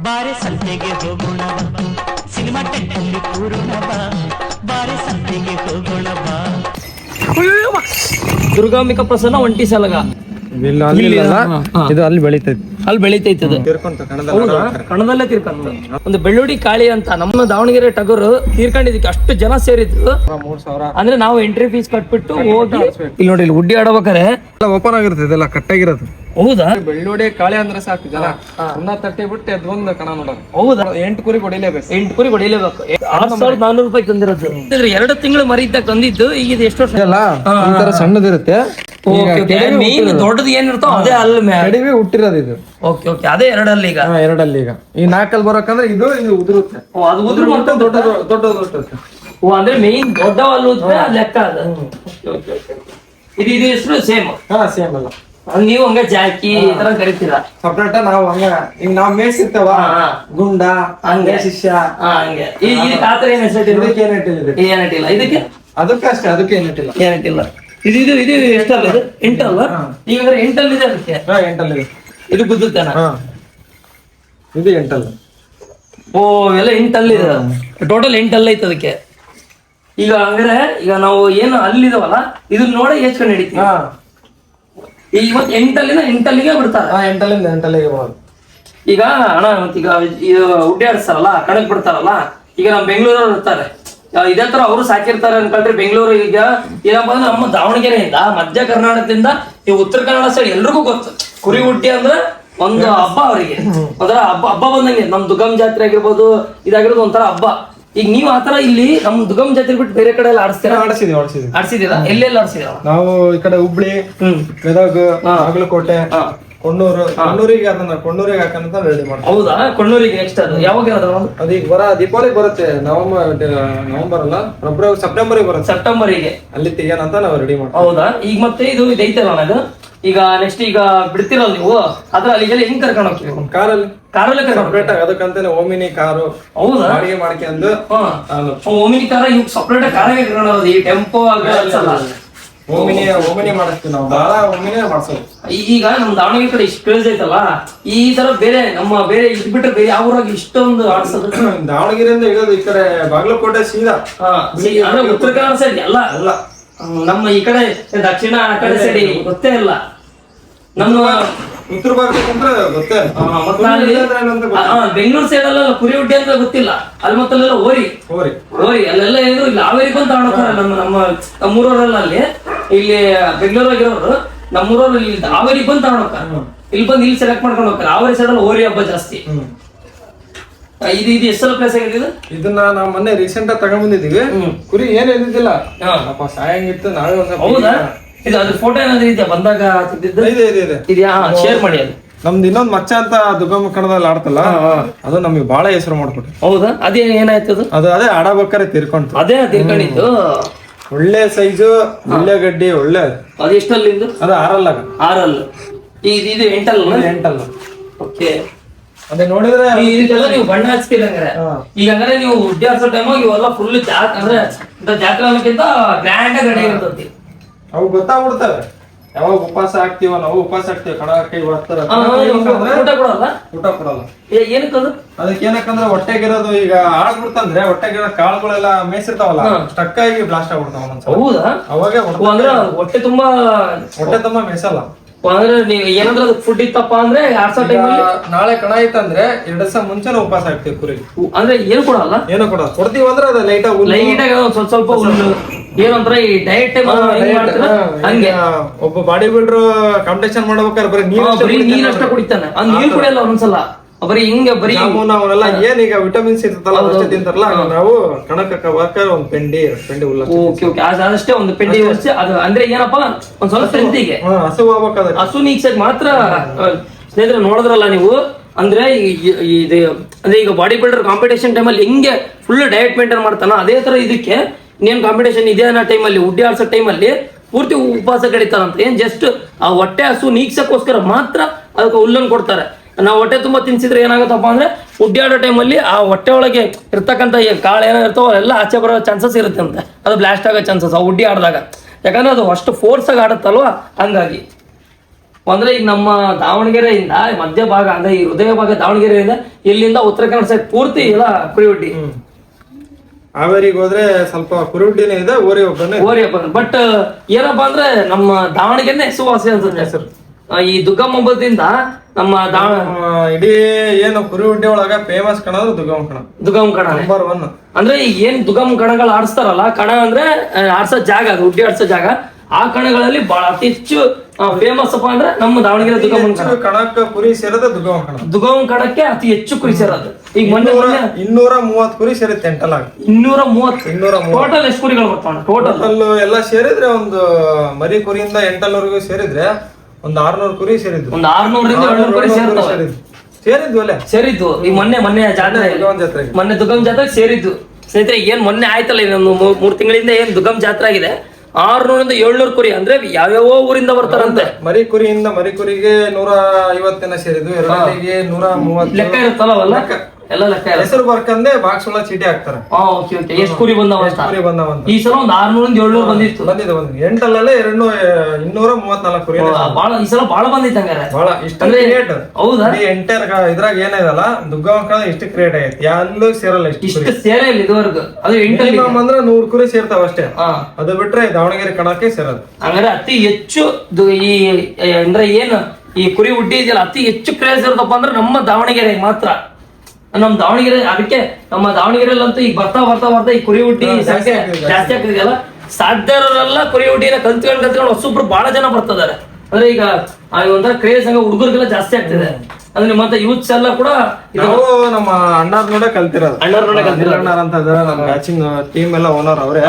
ಬಾರೆ ಸಂತೆಗೆ ಹೋಗೋಣ ಬಾ, ಸಿನಿಮಾ ಟೆಂಟಲ್ಲಿ ಕೂರೋಣ ಬಾ, ಬಾರೆ ಸಂತೆಗೆ ಹೋಗೋಣ ಬಾ. ದುರ್ಗಾಂಬಿಕಾ ಪ್ರಸನ್ನ ಒಂಟಿ ಸಲಗ ಇದು ಅಲ್ಲಿ ಬೆಳಿತೈತಿ, ಅಲ್ಲಿ ಬೆಳಿತೈತೆ ಅದು. ಕಣದಲ್ಲೇ ತೀರ್ಕೊಂತ ಒಂದು ಬೆಳ್ಳುಡಿ ಕಾಳಿ ಅಂತ ನಮ್ಮ ದಾವಣಗೆರೆ ಟಗರು ತೀರ್ಕೊಂಡಿದ್ದಕ್ಕೆ ಅಷ್ಟು ಜನ ಸೇರಿದ್ರು. 3,000 ಅಂದ್ರೆ ನಾವು ಎಂಟ್ರಿ ಫೀಸ್ ಕಟ್ಬಿಟ್ಟು ಹೋಗಿ ಇಲ್ಲಿ ನೋಡಿ, ಇಲ್ಲಿ ಉಡ್ಡಿ ಆಡ್ಬೇಕಾರೆ ಓಪನ್ ಆಗಿರ್ತದೆ, ಇದೆಲ್ಲ ಕಟ್ಟಾಗಿರೋದು. ಹೌದಾ? ಬೆಳ್ಳುಡಿ ಕಾಳಿ ಅಂದ್ರೆ ಸಾಕು ಜನ ಸುಣ್ಣ ತಟ್ಟಿ ಬಿಟ್ಟು ಅದೊಂದು ಕಣ ನೋಡೋದು. ಹೌದಾ? 8 ಕುರಿ ಹೊಡಿಲೇಬೇಕು. 8 ಕುರಿ ಹೊಡಿಲೇಬೇಕು. 6,400 ರೂಪಾಯಿ ತಂದಿರೋದು. 2 ತಿಂಗಳು ಮರಿ ಇದ್ದಾಗ ತಂದಿದ್ದು. ಈಗ ಇದು ಎಷ್ಟು ವರ್ಷ ಅಲ್ಲ, ಈ ತರ ಸಣ್ಣದಿರುತ್ತೆ. ಮೇನ್ ದೊಡ್ಡದು ಏನಿರ್ತೋ ಅದೇ ಅಲ್ಲಿ ಕಡಿಮೆ ಹುಟ್ಟಿರೋದು ಇದು. ಓಕೆ ಓಕೆ, ಅದೇ 2 ಈಗ. 2 ಈಗ ಈ 4 ಬರೋಕಂದ್ರೆ ಇದು ಉದುರುತ್ತೆ. ಅದು ಉದುರು ಮತ್ತೆ ದೊಡ್ಡದು. ಓ, ಅಂದ್ರೆ ಮೇನ್ ದೊಡ್ಡ ಹಲ್ಲು ಲೆಕ್ಕ ಅದು. ಇದು ಹೆಸರು ಸೇಮ್. ಸೇಮ್ ಅಲ್ಲ, ನೀವು ಹಂಗ ಜಾಕಿ ಈ ತರ ಕರಿತೀರಾ ಸಪ್ರೇಟ್. ನಾವು ಹಂಗ ಈಗ ನಾವ್ ಮೇಯಿಸಿರ್ತೇವ, ಗುಂಡ ಹಂಗೆ ಶಿಷ್ಯ ಹಂಗೆ. ಇದಕ್ಕೆ ಆತರ ಏನ್ ಹೆಸರು? ಇದಕ್ಕೆ ಏನಿಟ್ಟಿಲ್ಲ. ಇದಕ್ಕೆ ಅದಕ್ಕೆ ಅಷ್ಟೇ, ಅದಕ್ಕೆ ಏನಿಟ್ಟಿಲ್ಲ. ಏನಿಟ್ಟಿಲ್ಲ. ಇದು ಎಷ್ಟಲ್ಲ? ಇದು 8 ಅಲ್ವಾ? ಈಗ 8 ಇದೆ ಅದಕ್ಕೆ. 8 ಇದೆ. ಇದು ಗುದ್ದುತ್ತಾನ? ಇದು 8. ಓ, ಎಲ್ಲ 8 ಇದೆ. ಟೋಟಲ್ 8 ಐತೆ ಅದಕ್ಕೆ. ಈಗ ಹಂಗಾರೆ ಈಗ ನಾವು ಏನು ಅಲ್ಲಿದಾವಲ್ಲ ಇದನ್ನ ನೋಡಿ ಹೆಚ್ಕೊಂಡು ಹಿಡಿತೀವಿ. ಈಗ ಇವತ್ತು 8 ಬಿಡ್ತಾರೆ. 8 ಹೋಗೋದು. ಈಗ ಅಣ್ಣ ಮತ್ತೀಗ ಇದು ಉಡ್ಡಿ ಆಡಿಸ್ತಾರಲ್ಲ, ಕಣಕ್ ಬಿಡ್ತಾರಲ್ಲ, ಈಗ ನಮ್ಮ ಬೆಂಗಳೂರವ್ರು ಇರ್ತಾರೆ, ಇದೇ ತರ ಅವರು ಸಾಕಿರ್ತಾರೆ ಅನ್ಕೊಂಡ್ರೆ. ಬೆಂಗಳೂರು ಈಗ ಏನಪ್ಪಾ ಅಂದ್ರೆ ನಮ್ಮ ದಾವಣಗೆರೆಯಿಂದ ಮಧ್ಯ ಕರ್ನಾಟಕದಿಂದ ಈ ಉತ್ತರ ಕನ್ನಡ ಸೈಡ್ ಎಲ್ರಿಗೂ ಗೊತ್ತು. ಕುರಿ ಉಡ್ಡಿ ಅಂದ್ರೆ ಒಂದು ಹಬ್ಬ ಅವರಿಗೆ, ಒಂಥರ ಹಬ್ಬ ಬಂದಂಗೆ. ನಮ್ ದುರ್ಗಮ್ ಜಾತ್ರೆ ಆಗಿರ್ಬೋದು, ಇದಾಗಿರೋದು ಒಂಥರ ಹಬ್ಬ. ಈಗ ನೀವು ಆತರ ಇಲ್ಲಿ ನಮ್ ದುರ್ಗಮ್ ಜಾತ್ರೆ ಬಿಟ್ಟು ಬೇರೆ ಕಡೆ ಎಲ್ಲ ಆಡಿಸ್ತೀರಾ? ಆಡ್ಸಿದೀರಾ? ಎಲ್ಲೆಲ್ಲ ಆಡ್ಸಿದೀರಾ? ನಾವು ಈ ಕಡೆ ಹುಬ್ಳಿ, ಗದಗ, ಬಾಗಲಕೋಟೆ, ಕೊಣ್ಣೂರಿಗೆ ಹಾಕಂತ ರೆಡಿ ಮಾಡ್ತೀವಿ. ಹೌದಾ? ಕೊಣ್ಣೂರಿಗೆ ನೆಕ್ಸ್ಟ್ ಅದು ಯಾವಾಗ? ಅದು ಈಗ ದೀಪಾವಳಿ ಬರುತ್ತೆ. ನವೆಂಬರ್ ಅಲ್ಲ, ಸೆಪ್ಟೆಂಬರ್ ಬರುತ್ತೆ. ಸೆಪ್ಟೆಂಬರಿಗೆ ಅಲ್ಲಿ ತೆಗಿಯೋಣಂತ ನಾವು ರೆಡಿ ಮಾಡ್ತೀವಿ. ಹೌದಾ? ಈಗ ಮತ್ತೆ ಇದು ಐತಲ್ಲ ನನಗೆ, ಈಗ ನೆಕ್ಸ್ಟ್ ಈಗ ಬಿಡ್ತಿರಲ್ಲ ನೀವು, ಅದ್ರ ಅಲ್ಲಿಗೆಲ್ಲ ಹೆಂಗ್ ಕರ್ಕೊಂಡು ಹೋಗ್ತೀವಿ? ಕಾರಲ್ಲಿ ಸಪ್ರೇಟ್ ಅದಕ್ಕಂತಾನೆ ಓಮಿನಿ ಕಾರು. ಹೌದಾ? ಬಾಡಿಗೆ ಮಾಡ್ಕೊಂಡು ಓಮಿನಿ ಕಾರ ಇವ್ ಸಪ್ರೇಟ್ ಕಾರಾಗೆ ಕರ್ಕೊಂಡು ಹೋಗೋದು. ಈ ಟೆಂಪೋ ಅನ್ಸಲ್ಲ. ಓಮಿನಿ ಮಾಡಿಸ್ತೀವಿ ನಾವು. ಬಹಳ ಓಮಿನಿ ಮಾಡ್ಸೋದು. ಈಗ ನಮ್ ದಾವಣಗೆರೆ ಕಡೆ ಇಷ್ಟು ಕ್ರೇಜ್ ಐತಲ್ಲ, ಈ ತರ ಬೇರೆ ಇದ್ ಬಿಟ್ರೆ ಬೇರೆ ಯಾವ ಊರಾಗ ಇಷ್ಟೊಂದು ಆಡ್ಸೋದು? ದಾವಣಗೆರೆಯಿಂದ ಇರೋದು ಈ ಕಡೆ ಬಾಗಲಕೋಟೆ ಸೀದಾ. ಅಂದ್ರೆ ಉತ್ತರ ಕನ್ನಡ ಸೈಡ್ ಎಲ್ಲ ನಮ್ಮ ಈ ಕಡೆ ದಕ್ಷಿಣ ಆ ಕಡೆ ಸೈಡ್ ಗೊತ್ತೇ ಇಲ್ಲ. ನಮ್ಮ ಉತ್ತರ ಭಾಗಕ್ಕಂದ್ರೆ ಗೊತ್ತೇ. ಬೆಂಗಳೂರು ಸೈಡ್ ಅಲ್ಲ ಕುರಿ ಉಡ್ಡಿ ಅಂತ ಗೊತ್ತಿಲ್ಲ. ಅಲ್ಲಿ ಮತ್ತಲ್ಲೆಲ್ಲ ಓರಿ ಅಲ್ಲೆಲ್ಲ ಏನು ಇಲ್ಲಿ ಹಾವೇರಿ ಬಂದು ತಗೊಂಡೋಗ್ತಾರೆ. ನಮ್ಮೂರವರೆಲ್ಲ ಅಲ್ಲಿ ಇಲ್ಲಿ ಬೆಂಗಳೂರಾಗಿರೋರು ನಮ್ಮೂರವ್ರು ಇಲ್ಲಿ ಹಾವೇರಿ ಬಂದು ತಗೊಂಡೋಗ್ತಾರೆ. ಇಲ್ಲಿ ಬಂದು ಇಲ್ಲಿ ಸೆಲೆಕ್ಟ್ ಮಾಡ್ಕೊಂಡು ಹೋಗ್ತಾರೆ. ಹಾವೇರಿ ಸೈಡ್ ಅಲ್ಲಿ ಓರಿ ಹಬ್ಬ ಜಾಸ್ತಿ. ಇದು ಎಷ್ಟೆಲ್ಲ ಪ್ಲೇಸ್ ಆಗಿದೆ? ಇದನ್ನ ನಾವು ಮೊನ್ನೆ ರೀಸೆಂಟ್ ಆಗಿ ತಗೊಂಡ್ಬಂದಿದೀವಿ. ಕುರಿ ಏನ್ ಇದ್ದಿದ್ದಿಲ್ಲ, ಸಾಯಂಗಿತ್ತು. ನಾವೇ ಹೌದಾ? ಇದು ಅದ್ರ ಫೋಟೋ ಏನಾದ್ರು ಇದೆಯಾ ಬಂದಾಗ? ಇದೆಯಾ? ಶೇರ್ ಮಾಡಿ. ಅದು ನಮ್ದು ಇನ್ನೊಂದು ಮಚ್ಚ ಅಂತ ದುರ್ಗಮ್ಮ ಕನ್ನಡದಲ್ಲಿ ಆಡ್ತಲ್ಲ, ಅದು ನಮಗೆ ಬಹಳ ಹೆಸರು ಮಾಡ್ಕೊಟ್ಟು. ಹೌದಾ? ಅದೇ ಏನಾಯ್ತು? ಅದೇ ಆಡಬೇಕಾರೆ ತೀರ್ಕೊಂತು. ಅದೇ ತೀರ್ಕೊಂಡಿದ್ದು. ಒಳ್ಳೆ ಸೈಜು, ಒಳ್ಳೆ ಗಡ್ಡಿ, ಒಳ್ಳೆ. ಅದು ಎಷ್ಟಲ್ಲಿಂದು? ಅದು 6 ಇದು 8 ಓಕೆ. ಅದೇ ನೋಡಿದ್ರೆ ಇದೆಲ್ಲ ನೀವು ಬಣ್ಣ ಹಚ್ತೀರ ಹಂಗಾರೆ. ಈಗ ಹಂಗಾರೆ ನೀವು ಉಡ್ಡಿ ಆಡ್ಸೋ ಟೈಮಾಗ ಇವೆಲ್ಲ ಫುಲ್ ಅಂದ್ರೆ ಜಾತ್ರೆ ಅನ್ನೋಕ್ಕಿಂತ ಗ್ರ್ಯಾಂಡ್ ಆಗಿ ರೆಡಿ ಇರ್ತೈತಿ. ಅವು ಗೊತ್ತಾಗ್ಬಿಡ್ತವೆ ಯಾವಾಗ ಉಪವಾಸ ಆಗ್ತೀವ. ನಾವು ಉಪವಾಸ ಆಗ್ತೀವಿ, ಕಡ ಕೈ ಬರ್ತಾರ. ಊಟ ಕೊಡಲ್ಲ. ಏನಕ್ಕದು? ಅದಕ್ಕೆ ಏನಕ್ಕಂದ್ರೆ ಹೊಟ್ಟೆಗಿರೋದು ಈಗ ಆಡ್ಬಿಡ್ತಂದ್ರೆ ಹೊಟ್ಟೆಗಿರೋ ಕಾಳುಗಳೆಲ್ಲ ಮೇಯಿಸಿರ್ತಾವಲ್ಲ, ಸ್ಟಕ್ ಆಗಿ ಬ್ಲಾಸ್ಟ್ ಆಗ್ಬಿಡ್ತಾವ. ಹೌದಾ? ಅವಾಗ ಹೊಟ್ಟೆ ತುಂಬಾ ಮೇಯಿಸಲ್ಲ. ಅಂದ್ರೆ ನೀವು ಏನಾದ್ರೂ ಫುಡ್ ಇತ್ತಪ್ಪ ಅಂದ್ರೆ ಆಡ್ಸೋ ಟೈಮಲ್ಲಿ ನಾಳೆ ಕಣ ಐತಂದ್ರೆ 2 ದಿವಸ ಮುಂಚೆನೆ ಉಪವಾಸ ಆಗ್ತೀವಿ ಕುರಿ. ಅಂದ್ರೆ ಏನು ಕೊಡಲ್ಲ? ಏನೋ ಕೊಡ್ತೀವಿ ಅಂದ್ರೆ ಅದು ಲೈಟ್ ಆಗಿ ಸ್ವಲ್ಪ ಹುಲ್ಲು ಏನಂದ್ರೆ ಈ ಡಯಟ್ ಹಂಗೆ. ಒಬ್ಬ ಬಾಡಿ ಬಿಲ್ಡರ್ ಕಾಂಪಿಟೇಷನ್ ಮಾಡ್ಬೇಕಾದ್ರೆ ಬರೀ ನೀರಷ್ಟ ಕುಡಿತಾನೆ. ನೀರು ಕುಡಿಯಲ್ಲ ಒಂದ್ಸಲ, ಬರೀ ಹಿಂಗೆ ಬರೀ ಅವರೆಲ್ಲ ಏನೀಗ ವಿಟಮಿನ್ಸ್ ಇರ್ತಲ್ಲ ಅಷ್ಟೇ ತಿಂತಾರಲ್ಲ. ನಾವು ಕಣಕ್ಕೆ ಒಂದ್ ಪೆಂಡಿ ಹುಲ್ಲ. ಓಕೆ ಓಕೆ, ಅದಷ್ಟೇ ಒಂದು ಪೆಂಡಿ ಅದು. ಅಂದ್ರೆ ಏನಪ್ಪಾ ಒಂದ್ ಸ್ವಲ್ಪ ಸ್ಟ್ರೆಂತಿಗೆ ಹಸು ಹೋಗ್ಬೇಕಾದ್ರೆ ಹಸು ನೀಗ್ಸಕ್ ಮಾತ್ರ. ಸ್ನೇಹಿತರೆ ನೋಡಿದ್ರಲ್ಲ ನೀವು, ಅಂದ್ರೆ ಇದು ಅಂದ್ರೆ ಈಗ ಬಾಡಿ ಬಿಲ್ಡರ್ ಕಾಂಪಿಟೇಷನ್ ಟೈಮಲ್ಲಿ ಹೆಂಗೆ ಫುಲ್ ಡಯಟ್ ಮೇಂಟೈನ್ ಮಾಡ್ತಾನ, ಅದೇ ತರ ಇದಕ್ಕೆ ಇನ್ನೇನ್ ಕಾಂಪಿಟೇಷನ್ ಇದೆ ಅನ್ನೋ ಟೈಮಲ್ಲಿ, ಉಡ್ಡಿ ಆಡ್ಸೋ ಟೈಮಲ್ಲಿ ಪೂರ್ತಿ ಉಪವಾಸ ಕಡಿತಾರಂತ. ಏನ್ ಜಸ್ಟ್ ಆ ಹೊಟ್ಟೆ ಹಸು ನೀಗ್ಸಕ್ಕೋಸ್ಕರ ಮಾತ್ರ ಅದಕ್ಕೆ ಹುಲ್ಲನ್ನು ಕೊಡ್ತಾರೆ. ನಾವು ಹೊಟ್ಟೆ ತುಂಬಾ ತಿನ್ಸಿದ್ರೆ ಏನಾಗುತ್ತಪ್ಪ ಅಂದ್ರೆ ಉಡ್ಡಿ ಆಡೋ ಟೈಮಲ್ಲಿ ಆ ಹೊಟ್ಟೆ ಒಳಗೆ ಇರ್ತಕ್ಕಂಥ ಕಾಳು ಏನೋ ಇರ್ತಾವ ಎಲ್ಲ ಆಚೆ ಬರೋ ಚಾನ್ಸಸ್ ಇರುತ್ತೆ ಅಂತೆ. ಅದು ಬ್ಲಾಸ್ಟ್ ಆಗೋ ಚಾನ್ಸಸ್ ಆ ಉಡ್ಡಿ ಆಡಿದಾಗ, ಯಾಕಂದ್ರೆ ಅದು ಅಷ್ಟು ಫೋರ್ಸ್ ಆಗಿ ಆಡುತ್ತಲ್ವ, ಹಂಗಾಗಿ. ಅಂದ್ರೆ ಈಗ ನಮ್ಮ ದಾವಣಗೆರೆಯಿಂದ ಮಧ್ಯ ಭಾಗ ಅಂದ್ರೆ ಈ ಹೃದಯ ಭಾಗ ದಾವಣಗೆರೆಯಿಂದ ಇಲ್ಲಿಂದ ಉತ್ತರ ಕನ್ನಡ ಸೈಡ್ ಪೂರ್ತಿ ಇಲ್ಲ ಕುರಿ ಹುಡ್ಡಿ. ಹಾವೇರಿಗೆ ಹೋದ್ರೆ ಸ್ವಲ್ಪ ಕುರಿ ಹುಡ್ಡಿನೇ ಇದೆ, ಓರಿ ಒಬ್ಬನೇ ಓರಿ ಹಬ್ಬ. ಬಟ್ ಏನಪ್ಪಾ ಅಂದ್ರೆ ನಮ್ಮ ದಾವಣಗೆರೆ ಹೆಸುವಾಸಿ ಅನ್ಸುತ್ತೆ ಹೆಸರು. ಈ ದುಗ್ಗಮ್ಮ ಹಬ್ಬದಿಂದ ನಮ್ಮ ಇಡೀ ಏನು ಕುರಿ ಹುಡ್ಡಿ ಒಳಗ ಫೇಮಸ್ ಕಣ ಅಂದ್ರೆ ದುಗ್ಗಮ್ಮ ಕಣ ನಂಬರ್ 1. ಅಂದ್ರೆ ಈಗ ಏನ್ ದುಗ್ಗಮ್ಮ ಕಣಗಳು ಆಡಿಸ್ತಾರಲ್ಲ, ಕಣ ಅಂದ್ರೆ ಆಡ್ಸೋ ಜಾಗ, ಅದು ಹುಡ್ಡಿ ಆಡ್ಸೋ ಜಾಗ. ಆ ಕಣಗಳಲ್ಲಿ ಬಹಳ ಅತಿ ಹೆಚ್ಚು ಫೇಮಸ್ ಅಪ್ಪ ಅಂದ್ರೆ ನಮ್ಮ ದಾವಣಗೆರೆ ದುಗ್ಗಮ್ಮ ಕಣಕ್ಕ ಕುರಿ ಸೇರೋದು ದುಗ್ಗಮ್ಮ ಕಣಕ್ಕೆ ಅತಿ ಹೆಚ್ಚು ಕುರಿ ಸೇರೋದು. ಈಗ ಮೊನ್ನೆ 230 ಕುರಿ ಸೇರುತ್ತೆ ಎಂಟಲ್ ಆಗಿ. 230 ಟೋಟಲ್ ಎಷ್ಟು ಕುರಿಗಳು ಬರ್ತಾವ? ಟೋಟಲ್ ಎಲ್ಲ ಸೇರಿದ್ರೆ ಒಂದು ಮರಿ ಕುರಿಯಿಂದ ಎಂಟಲ್ವರೆಗೂ ಸೇರಿದ್ರೆ ಒಂದು 600 ಕುರಿ ಸೇರಿದ್ವು. ಒಂದು 600ರಿಂದ 700 ಕುರಿ ಸೇರಿದ್ವು. ಈಗ ಮೊನ್ನೆ ಜಾತ್ರೆ, ಮೊನ್ನೆ ದುಗ್ಗಮ್ಮ ಜಾತ್ರೆ ಸೇರಿದ್ದು ಸ್ನೇಹಿತರೆ. ಏನ್ ಮೊನ್ನೆ ಆಯ್ತಲ್ಲ, ಇನ್ನೊಂದು 3 ತಿಂಗಳಿಂದ ಏನ್ ದುಗ್ಗಮ್ಮ ಜಾತ್ರೆ ಆಗಿದೆ. 600ರಿಂದ 700 ಕುರಿ ಅಂದ್ರೆ ಯಾವ್ಯಾವ ಊರಿಂದ ಬರ್ತಾರಂತೆ. ಮರಿ ಕುರಿಗೆ 150 ಸೇರಿದ್ವು, ಎರಡಲ್ಲಿಗೆ 130 ಲೆಕ್ಕ ಇರುತ್ತಲ್ಲ ಎಲ್ಲ ಲೆಕ್ಕ ಹೆಸರು ಬರ್ಕಂದೆ ಬಾಕ್ಸ್ ಒಳಗೆ ಚೀಟಿ ಹಾಕ್ತಾರೆ. ಎಷ್ಟು ಕುರಿ ಬಂದಾವ? ಈ ಸಲ ಒಂದು 600ರಿಂದ 700 ಬಂದಿತ್ತು. ಎಂಟಲ್ಲೇ 234 ಕುರಿ. ಈ ಸಲ ಬಾಳ ಬಂದಿತ್ತು ಹಂಗಾರೆ. ಬಹಳ ಇಷ್ಟ ರೇಟ್. ಹೌದಾ? ಎಂಟರ್ ಇದ್ರಾಗ ಏನಿದಲ್ಲ ದುಗ್ಗಮ್ಮ ಇಷ್ಟಕ್ಕೆ ರೇಟ್ ಐತಿ, ಎಲ್ಲೂ ಸೇರಲ್ಲ. ಇಷ್ಟು ಸೇರೇ ಇಲ್ಲ ಇದುವರೆಗೂ. ಅದು ಮಿನಿಮಮ್ ಅಂದ್ರೆ 100 ಕುರಿ ಸೇರ್ತಾವ ಅಷ್ಟೇ. ಅದು ಬಿಟ್ರೆ ದಾವಣಗೆರೆ ಕಣಕ್ಕೆ ಸೇರೋದು. ಹಂಗಾರೆ ಅತಿ ಹೆಚ್ಚು ಈ ಅಂದ್ರೆ ಏನು ಈ ಕುರಿ ಹುಡ್ಡಿ ಇದೆಯಲ್ಲ, ಅತಿ ಹೆಚ್ಚು ಕ್ರೇಜ್ ಇರ್ತಪ್ಪ ಅಂದ್ರೆ ನಮ್ಮ ದಾವಣಗೆರೆ ಮಾತ್ರ. ನಮ್ ದಾವಣಗೆರೆ, ಅದಕ್ಕೆ ನಮ್ಮ ದಾವಣಗೆರೆಯಲ್ಲಂತೂ ಈಗ ಬರ್ತಾ ಈ ಕುರಿ ಹುಡ್ಡಿ ಸಂಖ್ಯೆ ಜಾಸ್ತಿ ಆಗ್ತಿದೆಯಲ್ಲ. ಸಾಧ್ಯ ಇರೋರೆಲ್ಲ ಕುರಿ ಹುಡ್ಡಿನ ಕಲ್ತ್ಕೊಂಡು ಹೊಸೊಬ್ರು ಬಹಳ ಜನ ಬರ್ತಿದ್ದಾರೆ. ಅಂದ್ರೆ ಈಗ ಒಂಥರ ಕ್ರೇಜ್ ಹಂಗ ಹುಡುಗರಿಗೆಲ್ಲ ಜಾಸ್ತಿ ಆಗ್ತಿದೆ. ಅಂದ್ರೆ ಮತ್ತೆ ಯೂತ್ಸ್ ಎಲ್ಲ ಕೂಡ ನಾವು ನಮ್ಮ ಅಣ್ಣಾರ್ ನೋಡೇ ಕಲ್ತಿರೋದು. ಅಂತ ಇದಾರೆ ನಮ್ಮ ಬ್ಯಾಚಿಂಗ್ ಟೀಮ್ ಎಲ್ಲ ಓನರ್ ಅವರೇ.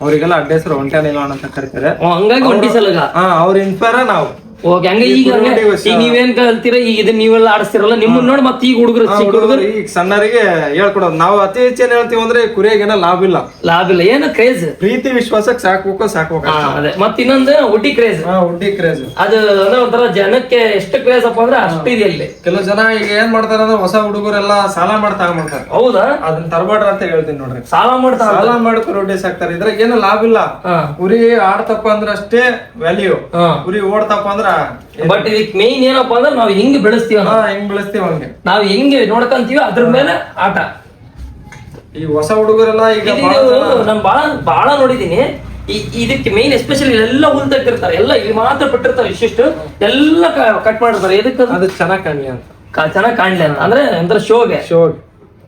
ಅವರಿಗೆಲ್ಲ ಅಡ್ಡ ಹೆಸರು ಒಂಟೆ ನಿಲ್ವಾಣ ಅಂತ ಕರಿತಾರೆ. ಹಂಗಾಗಿ ಒಂಟಿ ಸಲಗ ಅವ್ರ ಇನ್ಸ್ಪೈರ್ ನಾವು. ಓಕೆ, ಹಂಗ ಈಗ ನೀವೇನ್ ಕಲ್ತೀರ, ಈಗ ಇದನ್ನ ನೀವೆಲ್ಲ ಆಡಿಸ್ತಿರಲ್ಲ, ನಿಮ್ಮನ್ನ ನೋಡಿ ಮತ್ತೆ ಈಗ ಹುಡುಗರು ಚಿಕ್ಕ ಹುಡುಗರು ಈಗ ಸಣ್ಣರಿಗೆ ಹೇಳ್ಕೊಡೋದು. ನಾವು ಅತಿ ಹೆಚ್ಚೇನ್ ಹೇಳ್ತೀವಿ ಅಂದ್ರೆ ಕುರಿಯಾಗೇನ ಲಾಭ ಇಲ್ಲ. ಏನು ಕ್ರೇಜ್, ಪ್ರೀತಿ ವಿಶ್ವಾಸಕ್ಕೆ ಸಾಕ್ಬೇಕು. ಅದೇ ಮತ್ತೆ ಇನ್ನೊಂದು ಹುಡ್ಡಿ ಕ್ರೇಜ್. ಅದು ಅಂದ್ರೆ ಒಂಥರ ಜನಕ್ಕೆ ಎಷ್ಟು ಕ್ರೇಜ್ ಅಪ್ಪ ಅಂದ್ರೆ ಅಷ್ಟು ಇದೆ ಇಲ್ಲಿ. ಕೆಲವು ಜನ ಈಗ ಏನ್ ಮಾಡ್ತಾರ ಅಂದ್ರೆ ಹೊಸ ಹುಡುಗರೆಲ್ಲ ಸಾಲ ಮಾಡಿ ತಗೊಂಡ್ಬಿಡ್ತಾರೆ. ಹೌದಾ? ಅದನ್ನ ತರಬೇಡ್ರ ಅಂತ ಹೇಳ್ತೀನಿ ನೋಡ್ರಿ. ಸಾಲ ಮಾಡಿ ಕುರಿ ಸಾಕ್ತಾರೆ. ಇದ್ರಾಗ ಏನು ಲಾಭ ಇಲ್ಲ. ಕುರಿ ಆಡ್ತಪ್ಪ ಅಂದ್ರೆ ಅಷ್ಟೇ ವ್ಯಾಲ್ಯೂ, ಕುರಿ ಓಡ್ತಪ್ಪ ಅಂದ್ರ. ಬಟ್ ಇದಕ್ ಮೇನ್ ಏನಪ್ಪಾ ಅಂದ್ರೆ ನಾವ್ ಹೆಂಗ್ ಬೆಳೆಸ್ತೀವ, ಹಂಗೆ ನಾವ್ ಹೆಂಗ್ ನೋಡ್ಕಂತೀವಿ ಅದ್ರ ಮೇಲೆ ಆಟ. ಈ ಹೊಸ ಹುಡುಗರೆಲ್ಲ ಈಗ ನಾನು ಬಹಳ ನೋಡಿದೀನಿ. ಇದಕ್ಕೆ ಮೇನ್ ಎಸ್ಪೆಷಲಿ ಎಲ್ಲ ಹುಲ್ ತೆಗ್ದಿರ್ತಾರೆ, ಎಲ್ಲ ಇಲ್ಲಿ ಮಾತ್ರ ಬಿಟ್ಟಿರ್ತಾರೆ, ಇಷ್ಟಿಷ್ಟು ಎಲ್ಲ ಕಟ್ ಮಾಡಿರ್ತಾರೆ. ಎದಕ್ಕೆ? ಅದು ಚೆನ್ನಾಗ್ ಕಾಣ್ಲಿ ಅಂತ, ಚೆನ್ನಾಗ್ ಕಾಣ್ಲಿ ಅಂತ. ಅಂದ್ರೆ ಶೋಗೆ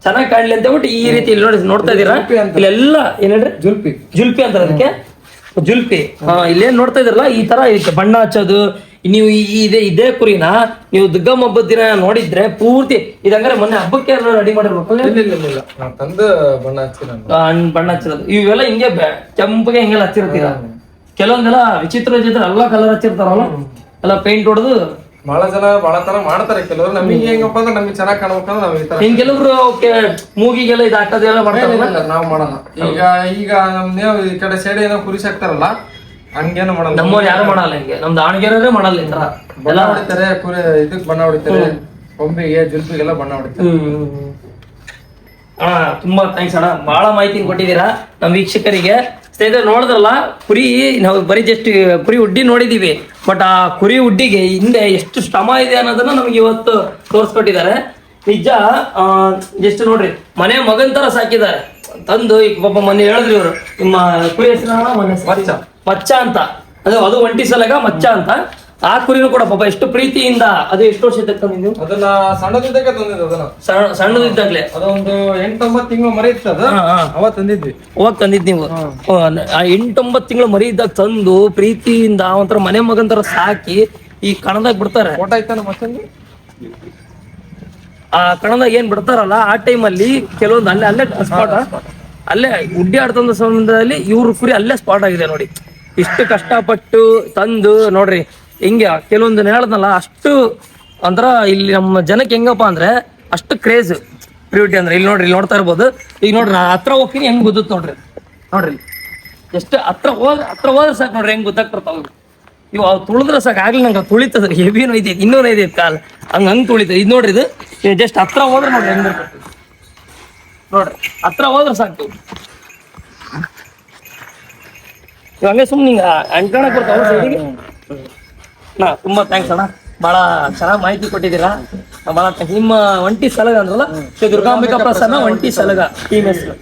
ಚೆನ್ನಾಗ್ ಕಾಣ್ಲಿ ಅಂತ ಹೇಳ್ಬಿಟ್ಟು ಈ ರೀತಿ ಇಲ್ಲಿ ನೋಡ್ತಾ ಇದೀರಾ, ಇಲ್ಲೆಲ್ಲ ಏನ್ ಹೇಳ್ರಿ ಜುಲ್ಪಿ ಅಂತಾರೆ ಅದಕ್ಕೆ. ಜುಲ್ಪಿ ಇಲ್ಲೇನ್ ನೋಡ್ತಾ ಇದ್ರಲ್ಲ, ಈ ತರ ಇದಕ್ಕೆ ಬಣ್ಣ ಹಚ್ಚೋದು. ನೀವು ಇದೇ ಕುರಿನ ನೀವು ದುಗ್ಗಮ್ಮ ಹಬ್ಬದ ದಿನ ನೋಡಿದ್ರೆ ಪೂರ್ತಿ ಇದಂಗಾರೆ ಮೊನ್ನೆ ಹಬ್ಬಕ್ಕೆ ರೆಡಿ ಮಾಡಿರ್ಬೇಕು. ಬಣ್ಣ ಹಚ್ಚಿರೋದು ಇವೆಲ್ಲ ಹಿಂಗೆ ಕೆಂಪಗೆ ಹಿಂಗೆಲ್ಲ ಹಚ್ಚಿರ್ತೀರ. ಕೆಲವೊಂದೆಲ್ಲ ವಿಚಿತ್ರ ಎಲ್ಲ ಕಲರ್ ಹಚ್ಚಿರ್ತಾರಲ್ಲ, ಎಲ್ಲ ಪೇಂಟ್ ಹೊಡೆದು. ಬಹಳ ಜನ ಬಹಳ ತರ ಮಾಡ್ತಾರೆ. ಕೆಲವರು ನಮಗೆ ಹೆಂಗಪ್ಪ ಅಂದ್ರೆ ನಮ್ಗೆ ಚೆನ್ನಾಗಿ ಕಾಣ್ಬೇಕಂದ್ರೆ ನಾವ್ ಈ ತರ. ಹಿಂಗ್ ಕೆಲವ್ರು ಮೂಗಿಗೆಲ್ಲ ಇದು ಹಾಕೋದೆಲ್ಲ ಮಾಡ್ತಾರಲ್ಲ, ನಾವ್ ಮಾಡಲ್ಲ. ಈಗ ನಮ್ ಈ ಕಡೆ ಸೈಡ್ ಏನೋ ಕುರಿ ಸಾಕ್ತಾರಲ್ಲ, ಹಂಗೇನು ಮಾಡಲ್ಲ. ನಮ್ಮವ್ರು ಯಾರು ಮಾಡಲ್ಲ ಹಿಂಗೆ, ನಮ್ ದಾವಣಗೆರೆ ಮಾಡಲ್ಲ ಈ ತರ. ಬಣ್ಣ ಹೊಡಿತಾರೆ, ಕುರಿ ಇದಕ್ ಬಣ್ಣ ಹೊಡಿತಾರೆ, ಕೊಂಬಿಗೆ ಜುಲ್ಪಿಗೆಲ್ಲ ಬಣ್ಣ ಹೊಡಿತಾರೆ. ತುಂಬಾ ಥ್ಯಾಂಕ್ಸ್ ಅಣ್ಣ, ಬಹಳ ಮಾಹಿತಿ ಕೊಟ್ಟಿದ್ದೀರಾ ನಮ್ ವೀಕ್ಷಕರಿಗೆ. ಸ್ನೇಹಿತರೆ ನೋಡಿದ್ರಲ್ಲ, ಕುರಿ ನಾವು ಬರೀ ಜಸ್ಟ್ ಕುರಿ ಹುಡ್ಡಿ ನೋಡಿದೀವಿ, ಬಟ್ ಆ ಕುರಿ ಹುಡ್ಡಿಗೆ ಹಿಂದೆ ಎಷ್ಟು ಶ್ರಮ ಇದೆ ಅನ್ನೋದನ್ನ ನಮ್ಗೆ ಇವತ್ತು ತೋರಿಸ್ಕೊಟ್ಟಿದ್ದಾರೆ. ನಿಜ ಜಸ್ಟ್ ನೋಡ್ರಿ, ಮನೆ ಮಗನ್ ತರ ಸಾಕಿದ್ದಾರೆ ತಂದು. ಈಗ ಪಾಪ ಮೊನ್ನೆ ಹೇಳಿದ್ರಿ ಇವರು, ನಿಮ್ಮ ಕುರಿ ಹೆಸರು ಮಚ್ಚ ಅಂತ, ಅದು ಒಂಟಿ ಸಲಗ ಮಚ್ಚ ಅಂತ. ಆ ಕುರಿನೂ ಕೂಡ ಪಾಪ ಎಷ್ಟು ಪ್ರೀತಿಯಿಂದ. ಅದು ಎಷ್ಟು ವರ್ಷಕ್ಕೆ ತಂದಿದ್ದು? ಅದನ್ನ ಸಣ್ಣದಿದ್ದಾಗ ತಂದಿದ್ದು. ಸಣ್ಣದಿದ್ದಾಗ್ಲೇ ಅದೊಂದು 8-9 ತಿಂಗಳು ಮರಿ ಇರ್ತದ, ಅವಾಗ ತಂದಿದ್ವಿ. ನೀವು 8-9 ತಿಂಗಳು ಮರಿ ಇದ್ದಾಗ ತಂದು ಪ್ರೀತಿಯಿಂದ ಒಂಥರ ಮನೆ ಮಗನ್ ತರ ಸಾಕಿ ಈ ಕಣದಾಗ ಬಿಡ್ತಾರೆ. ಫೋಟೋ ಆಯ್ತಾನ ಮತ್ತೊಂದು ಆ ಕಣದಾಗ ಏನ್ ಬಿಡ್ತಾರಲ್ಲ, ಆ ಟೈಮಲ್ಲಿ ಕೆಲವೊಂದು ಅಲ್ಲೇ ಸ್ಪಾಟ್, ಅಲ್ಲೇ ಹುಡ್ಡಿ ಆಡ್ತಂದ ಸಂಬಂಧದಲ್ಲಿ ಇವ್ರ ಕುರಿ ಅಲ್ಲೇ ಸ್ಪಾಟ್ ಆಗಿದೆ ನೋಡಿ. ಇಷ್ಟು ಕಷ್ಟಪಟ್ಟು ತಂದು ನೋಡ್ರಿ ಹಿಂಗೆ ಕೆಲವೊಂದು ಹೇಳ್ದಲ್ಲ, ಅಷ್ಟು ಒಂಥರ ಇಲ್ಲಿ ನಮ್ಮ ಜನಕ್ಕೆ ಹೆಂಗಪ್ಪ ಅಂದ್ರೆ ಅಷ್ಟು ಕ್ರೇಜ್ ಪ್ಯೂರಿಟಿ ಅಂದ್ರೆ. ಇಲ್ಲಿ ನೋಡ್ರಿ, ಇಲ್ಲಿ ನೋಡ್ತಾ ಇರ್ಬೋದು. ಈಗ ನೋಡ್ರಿ ನಾ ಹತ್ರ ಹೋಗ್ತೀನಿ, ಹೆಂಗ್ ಗೊತ್ತ ನೋಡ್ರಿ ಎಷ್ಟು ಹತ್ರ ಹೋದ್ರೆ ಸಾಕು ನೋಡ್ರಿ, ಹೆಂಗ್ ಗೊತ್ತಾಗ್ತಿರ್ತಾವ ಇವು. ಅವು ತುಳಿದ್ರೆ ಸಾಕು, ಆಗ್ಲಿ ನಂಗೆ ತುಳಿತದ್ರಿ, ಹೆವಿನೂ ಐತಿ, ಇನ್ನೂನು ಐತಿ ಕಾಲ್, ಹಂಗ್ ತುಳಿತದೆ. ಇದು ನೋಡ್ರಿ, ಇದು ಜಸ್ಟ್ ಹತ್ರ ಹೋದ್ರೆ ನೋಡ್ರಿ ಹೆಂಗ್ ನೋಡ್ರಿ, ಹತ್ರ ಹೋದ್ರೆ ಸಾಕು. ಹಂಗೆ ಸುಮ್ಮನೆ ಹಿಂಗ ಅಂಟ್ಕೊಳಕ್ ಬರ್ತಾವ ಸೈಡಿಗೆ. ಅಣ್ಣ ತುಂಬಾ ಥ್ಯಾಂಕ್ಸ್ ಅಣ್ಣ, ಬಹಳ ಚೆನ್ನಾಗಿ ಮಾಹಿತಿ ಕೊಟ್ಟಿದ್ದೀರಾ, ಬಹಳ ನಿಮ್ಮ ಒಂಟಿ ಸಲಗ ಅಂದ್ರಲ್ಲ ಶ್ರೀ ದುರ್ಗಾಂಬಿಕಾ ಪ್ರಸನ್ನ ಒಂಟಿ ಸಲಗ ಟೀಮ್ ಹೆಸರು.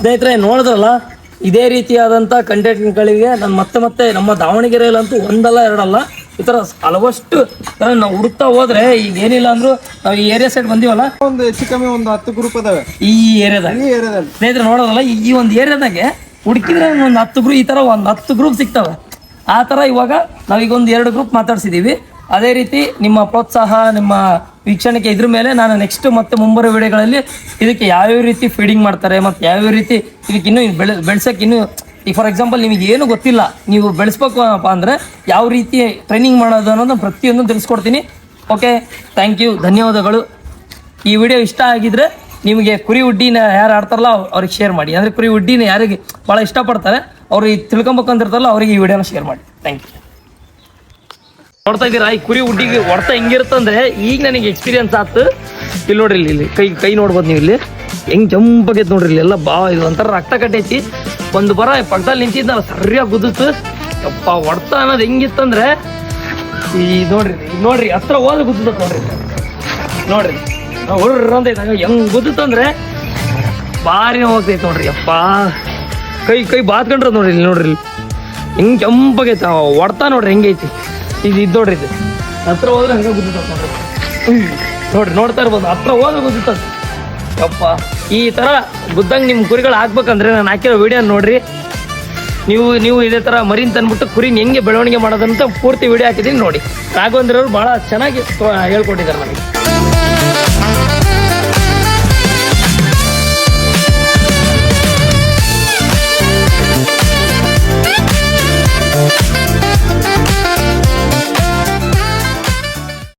ಸ್ನೇಹಿತರೆ ನೋಡಿದ್ರಲ್ಲ, ಇದೇ ರೀತಿಯಾದಂಥ ಕಂಟೆಂಟ್ಗಳಿಗೆ ನಾನು ಮತ್ತೆ ನಮ್ಮ ದಾವಣಗೆರೆಯಲ್ಲಂತೂ ಒಂದಲ್ಲ ಎರಡಲ್ಲ ಈ ಥರ ಹಲವಷ್ಟು ಥರ ನಾವು ಹುಡುಕ್ತಾ ಹೋದ್ರೆ ಈಗ ಏನಿಲ್ಲ ಅಂದ್ರು ನಾವು ಈ ಏರಿಯಾ ಸೈಡ್ ಬಂದೀವಲ್ಲ, ಒಂದು ಹೆಚ್ಚು ಕಮ್ಮಿ ಒಂದು 10 ಗ್ರೂಪ್ ಅದಾವೆ ಈ ಏರಿಯಾದಾಗ. ಸ್ನೇಹಿತರೆ ನೋಡೋದಲ್ಲ, ಈ ಒಂದು ಏರಿಯಾದಾಗೆ ಹುಡುಕಿದ್ರೆ ಒಂದು 10 ಗ್ರೂಪ್, ಈ ಥರ ಒಂದು 10 ಗ್ರೂಪ್ ಸಿಗ್ತವೆ. ಆ ಥರ ಇವಾಗ ನಾವೀಗ ಒಂದು 2 ಗ್ರೂಪ್ ಮಾತಾಡ್ಸಿದ್ದೀವಿ. ಅದೇ ರೀತಿ ನಿಮ್ಮ ಪ್ರೋತ್ಸಾಹ, ನಿಮ್ಮ ವೀಕ್ಷಣೆಗೆ ಇದ್ರ ಮೇಲೆ ನಾನು ನೆಕ್ಸ್ಟ್ ಮತ್ತೆ ಮುಂಬರುವ ವಿಡಿಯೋಗಳಲ್ಲಿ ಇದಕ್ಕೆ ಯಾವ್ಯಾವ ರೀತಿ ಫೀಡಿಂಗ್ ಮಾಡ್ತಾರೆ ಮತ್ತು ಯಾವ್ಯಾವ ರೀತಿ ಇದಕ್ಕೆ ಇನ್ನೂ ಬೆಳೆಸೋಕೆ ಇನ್ನೂ ಈಗ ಫಾರ್ ಎಕ್ಸಾಂಪಲ್ ನಿಮಗೆ ಏನು ಗೊತ್ತಿಲ್ಲ, ನೀವು ಬೆಳೆಸ್ಬೇಕಪ್ಪ ಅಂದರೆ ಯಾವ ರೀತಿ ಟ್ರೈನಿಂಗ್ ಮಾಡೋದು ಅನ್ನೋದು ಪ್ರತಿಯೊಂದು ತಿಳಿಸ್ಕೊಡ್ತೀನಿ. ಓಕೆ, ಥ್ಯಾಂಕ್ ಯು, ಧನ್ಯವಾದಗಳು. ಈ ವಿಡಿಯೋ ಇಷ್ಟ ಆಗಿದ್ರೆ ನಿಮಗೆ ಕುರಿ ಉಡ್ಡಿನ ಯಾರು ಆಡ್ತಾರಲ್ಲ ಅವ್ರಿಗೆ ಶೇರ್ ಮಾಡಿ. ಅಂದರೆ ಕುರಿ ಉಡ್ಡಿನ ಯಾರಿಗೆ ಭಾಳ ಇಷ್ಟಪಡ್ತಾರೆ ಅವ್ರು ತಿಳ್ಕೊಬೇಕಂತಿರ್ತಾರಲ್ಲ ಅವ್ರಿಗೆ ಈ ವಿಡಿಯೋನ ಶೇರ್ ಮಾಡಿ. Thank you. ನೋಡ್ತಾ ಇದ್ದೀರಾ ಈ ಕುರಿ ಉಡ್ಡಿಗೆ ಹೊಡ್ತಾ ಹೆಂಗಿರುತ್ತಂದ್ರೆ ಈಗ ನನಗೆ ಎಕ್ಸ್ಪೀರಿಯನ್ಸ್ ಆಯ್ತು. ಇಲ್ಲಿ ನೋಡ್ರಿ, ಇಲ್ಲಿ ಕೈ ನೋಡ್ಬೋದು ನೀವು, ಇಲ್ಲಿ ಹೆಂಗ್ ಜಂಪ್ ಆಗೈತೆ ನೋಡ್ರಿ. ಇಲ್ಲಿ ಎಲ್ಲ ಇದು ಒಂಥರ ರಕ್ತ ಕಟ್ಟೈತಿ. ಒಂದು ಬರ ಪಕ್ಕದಲ್ಲಿ ನಿಂತಿದ್ದ ಸರಿಯಾಗಿ ಗುದ್ದಿತ್ತು. ಯಪ್ಪ ಹೊಡ್ತಾ ಅನ್ನೋದು ಹೆಂಗಿತ್ತಂದ್ರೆ ಈ ನೋಡ್ರಿ ಹತ್ರ ಹೋದ್ರೆ ಗುದ್ದಿತ್ತು ನೋಡ್ರಿ ಹೊಡ್ರಂತ ಹೆಂಗ್ ಗುದ್ದಿತ್ತಂದ್ರೆ ಭಾರಿ ಹೋಗ್ತೈತೆ ನೋಡ್ರಿ. ಯಪ್ಪ ಕೈ ಬಾತ್ಕೊಂಡ್ರ ನೋಡ್ರಿ. ಇಲ್ಲಿ ನೋಡ್ರಿ ಹೆಂಗ್ ಜಂಪ್ ಆಗೈತೆ ಹೊಡ್ತಾ ನೋಡ್ರಿ ಹೆಂಗೈತಿ. ಇದು ನೋಡ್ರಿ, ಇದು ಹತ್ರ ಹೋದ್ರೆ ಹಂಗೆ ಗುದ್ದಿತ್ತ ನೋಡ್ರಿ. ನೋಡ್ತಾ ಇರ್ಬೋದು, ಹತ್ರ ಹೋದ್ರೆ ಗುದ್ದಿತ್ತ. ಯಪ್ಪ ಈ ಥರ ಗುದ್ದಂಗೆ ನಿಮ್ಮ ಕುರಿಗಳು ಹಾಕ್ಬೇಕಂದ್ರೆ ನಾನು ಹಾಕಿರೋ ವಿಡಿಯೋ ನೋಡ್ರಿ. ನೀವು ಇದೇ ಥರ ಮರಿನ್ ತಂದ್ಬಿಟ್ಟು ಕುರಿನ ಹೆಂಗೆ ಬೆಳವಣಿಗೆ ಮಾಡೋದಂತ ಪೂರ್ತಿ ವಿಡಿಯೋ ಹಾಕಿದ್ದೀನಿ ನೋಡಿ. ರಾಘವೇಂದ್ರ ಅವರು ಭಾಳ ಚೆನ್ನಾಗಿ ಹೇಳ್ಕೊಟ್ಟಿದ್ದಾರೆ ನನಗೆ.